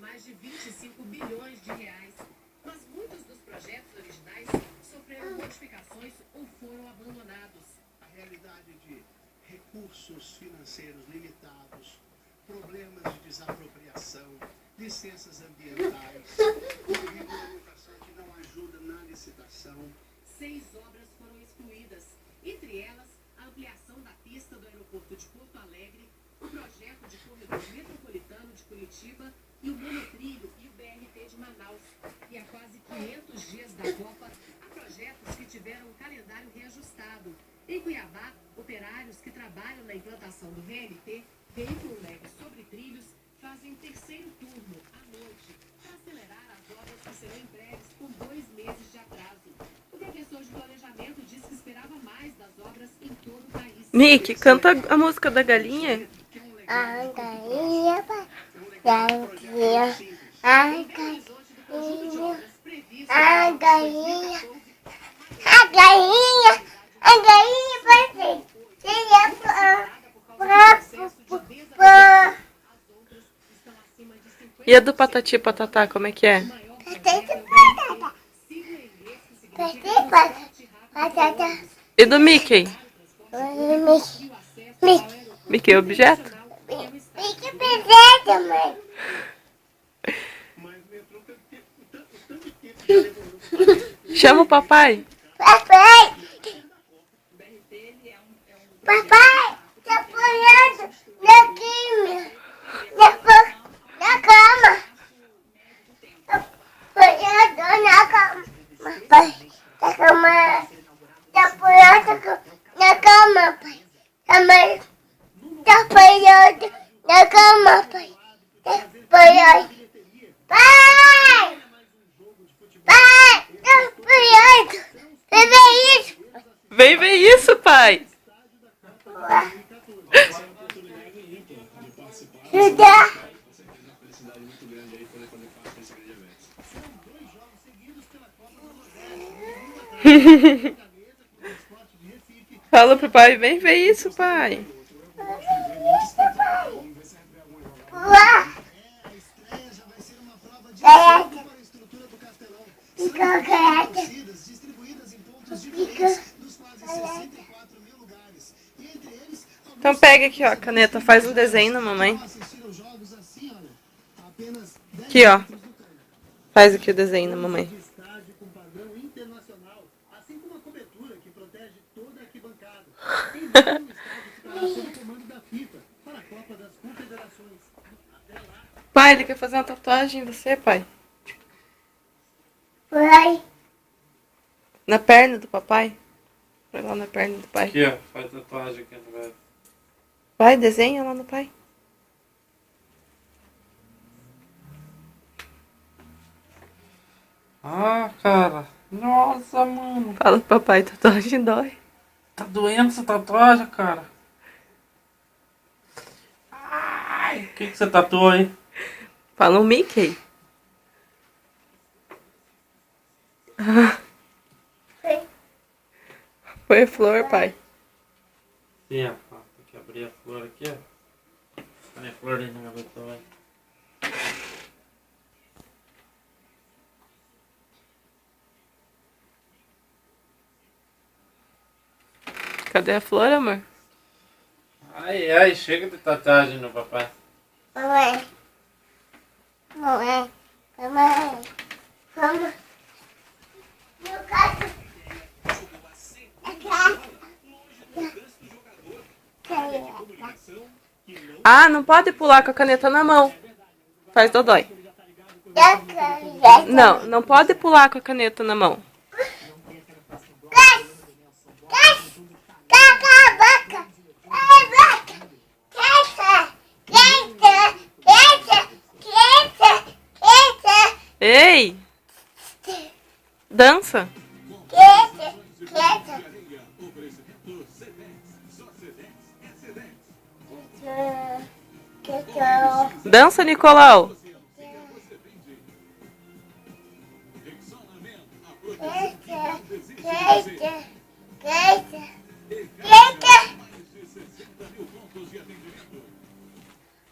mais de 25 bilhões de reais. Mas muitos dos projetos originais sofreram modificações ou foram abandonados. A realidade de recursos financeiros limitados, problemas de desapropriação, licenças ambientais, uma regulamentação que não ajuda na licitação. 6 obras foram excluídas, entre elas a ampliação da pista do aeroporto de Porto Alegre, o projeto de corredor metropolitano de Curitiba e o monotrilho e o BRT de Manaus. E há quase 500 dias da Copa, há projetos que tiveram um calendário reajustado. Em Cuiabá, operários que trabalham na implantação do VLT, veículo leve sobre trilhos, fazem o terceiro turno, à noite, para acelerar as obras que serão entregues com 2 meses de atraso. O professor de planejamento disse que esperava mais das obras em todo o país. Nick, canta a música da galinha. A galinha, galinha, a galinha, a galinha, a galinha, a galinha vai ser. E a do Patati e Patatá, como é que é? E do Mickey? Mickey é objeto? Mickey presente, mãe. Chama o papai. Papai! Papai! Tá apoiando na quimia. Na cama. Tá apoiando na cama. Papai, na cama. Tá apoiando na cama, pai. Pai. Tá apoiando na cama, pai. Tá apoiando. Pai! Pai! Tá apoiando. Vem ver isso. Vem ver isso, pai. Ajudar. Fala pro pai, vem ver isso, pai. Então pega aqui, ó, a caneta, faz um desenho na mamãe. Aqui, ó. Faz aqui o desenho na mamãe. Pai, ele quer fazer uma tatuagem em você, pai? Vai. Na perna do papai? Vai lá na perna do pai. Aqui, ó. Faz tatuagem aqui no braço. Vai, desenha lá no pai. Ah, cara. Nossa, mano. Fala pro papai, tatuagem dói. Tá doendo essa tatuagem, cara? Ai, o que você tatuou aí? Fala o Mickey. Põe a flor, pai. Sim, ó. Tem que abrir a flor aqui, ó. Põe a flor aí na gaveta, vai. Cadê a flor, amor? Ai, ai, chega de tatuagem no papai. Mamãe. Mamãe. Mamãe. Mamãe. Meu gato. Ah, não pode pular com a caneta na mão. Faz dodói. Não, não pode pular com a caneta na mão. Ei! Dança. Dança, Nicolau.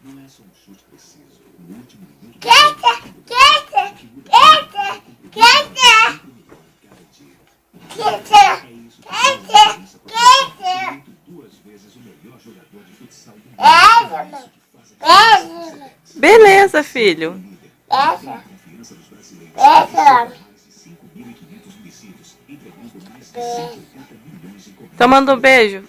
Não é só um chute preciso. No último minuto. Beleza, filho. Então manda um beijo.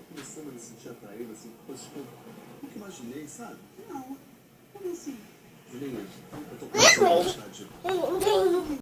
Começando a me sentir atraído, assim, poxa, nunca imaginei, sabe? Não, como assim? Julinha, eu tô com vontade de